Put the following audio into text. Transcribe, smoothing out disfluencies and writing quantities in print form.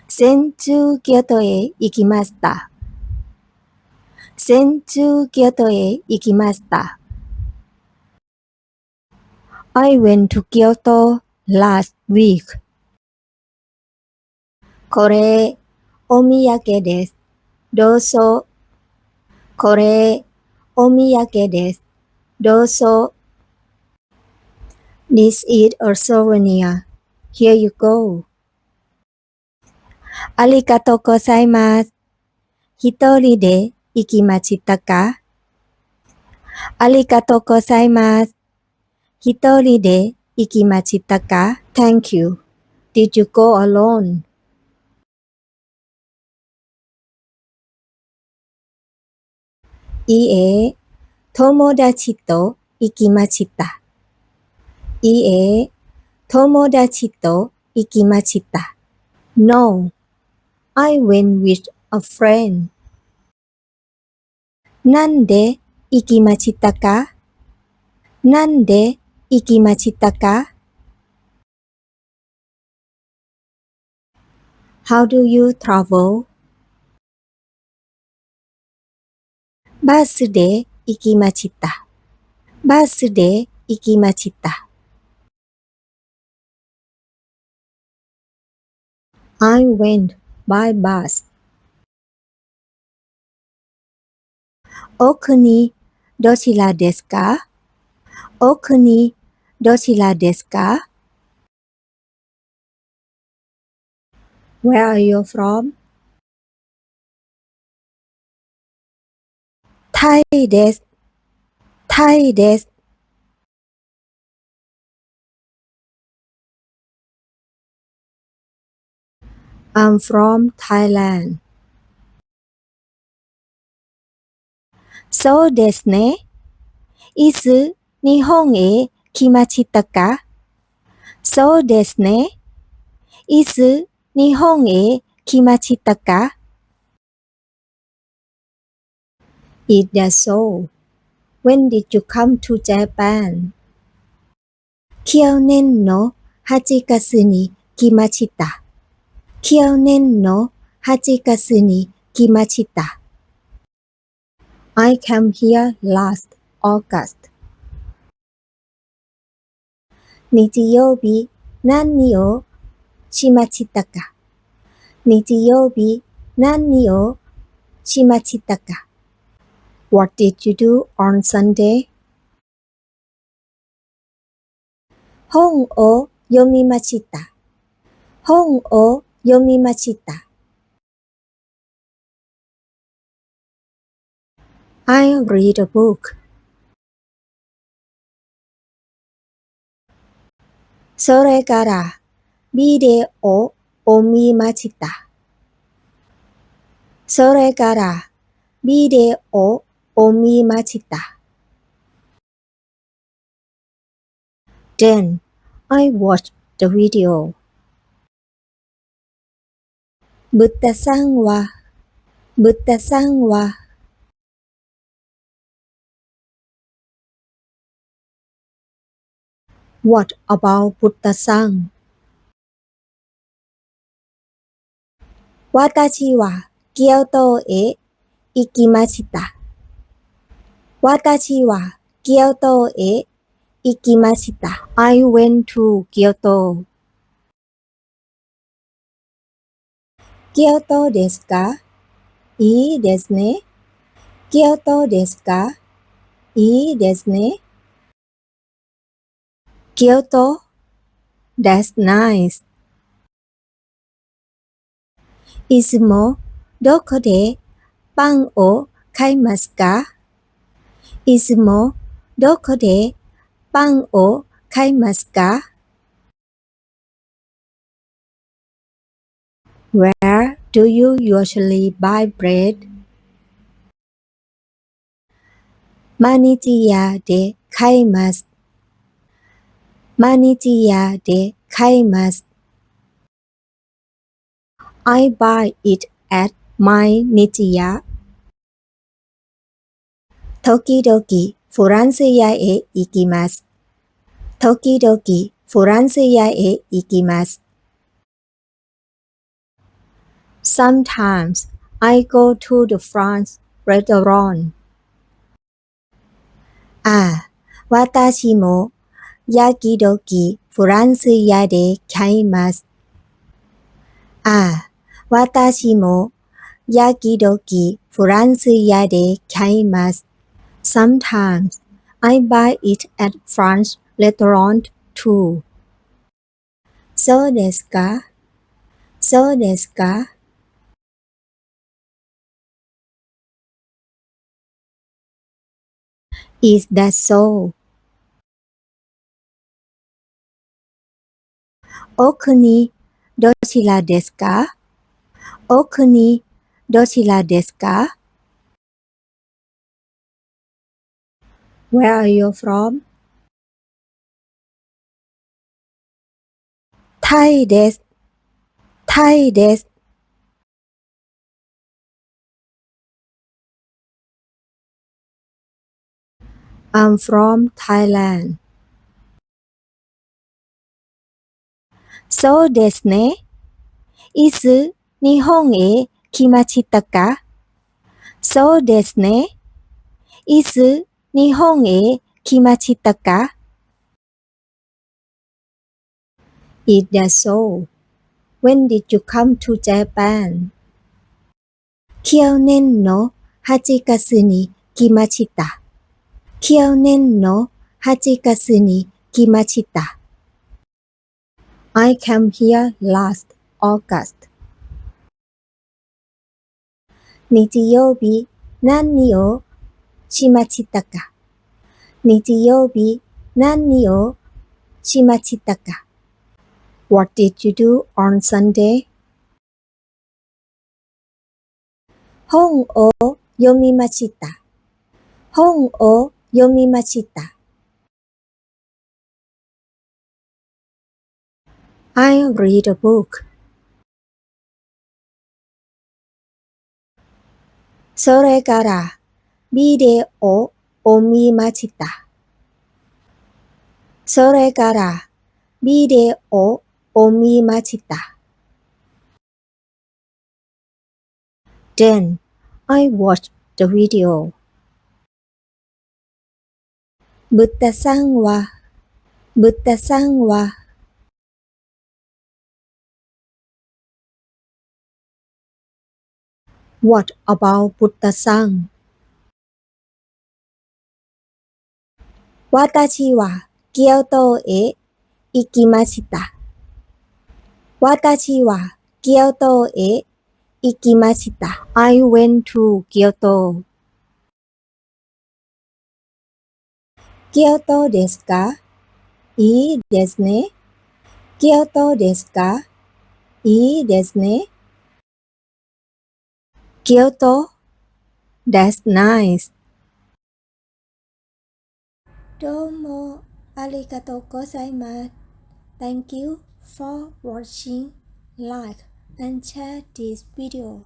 先週京都へ行きました。先週京都へ行きました。I went to Kyoto last week. これ、お土産です。どうぞ。これ、お土産です。どうぞ。This is a souvenir. Here you go. ありがとうございます。一人で行きましたか？ありがとうございます。一人で行きましたか？ Thank you. Did you go alone? いいえ、友達と行きました。いいえ、友達と行きました。No, I went with a friend. なんで行きましたか？なんで行きましたか？ How do you travel? バスで行きました。バスで行きました。I went by bus. お国どちらですか？お国どちらですか？ Where are you from? タイです。タイです。I'm from Thailand. そうですね。いつ日本へ来ましたか？そうですね。いつ日本へ来ましたか？ Is that so? When did you come to Japan? 去年の8月に来ました。去年の8月に来ました。I came here last August. 日曜日何をしましたか？日曜日何をしましたか？ What did you do on Sunday? 本を読みました。本を読みました。I read a book. それからビデオを見ました。それからビデオを見ました。Then I watched the video. ブッダさんは、ブッダさんは、What about ブッダさん？私は京都へ行きました。私は京都へ行きました。I went to Kyoto. 京都ですか？いいですね。京都ですか？いいですね。京都 That's nice. いつもどこでパンを買いますか？いつもどこでパンを買いますか？ Where do you usually buy bread? 毎日屋で買います。毎日屋で買います。I buy it at 毎日屋。時々フランス屋へ行きます。時々フランス屋へ行きます。Sometimes I go to the French restaurant. ああ、私も焼き時フランス屋で買います。ああ、私も焼き時フランス屋で買います。Sometimes I buy it at French restaurant too. そうですかそうですか Is that so? 奥にどちらですか奥にどちらですか Where are you from? タイです。タイです。I'm from Thailand. そうですね。いつ日本へ来ましたかそうですね。いつ日本へ来ましたか Is that so? When did you come to Japan? 去年の8月に来ました。去年の8月に来ました。I came here last August. 日曜日何をしましたか日曜日何をしましたか What did you do on Sunday? 本を読みました。本を読みました。I read a book. それからビデオを見ました。それからビデオを見ました。Then I watched the video. 豚さんは豚さんは What about 豚さん私は京都へ行きました。私は京都へ行きました。I went to Kyoto. 京都ですかいいですね。京都ですかいいですね。京都 That's nice. どうもありがとうございます。Thank you for watching. Like and share this video.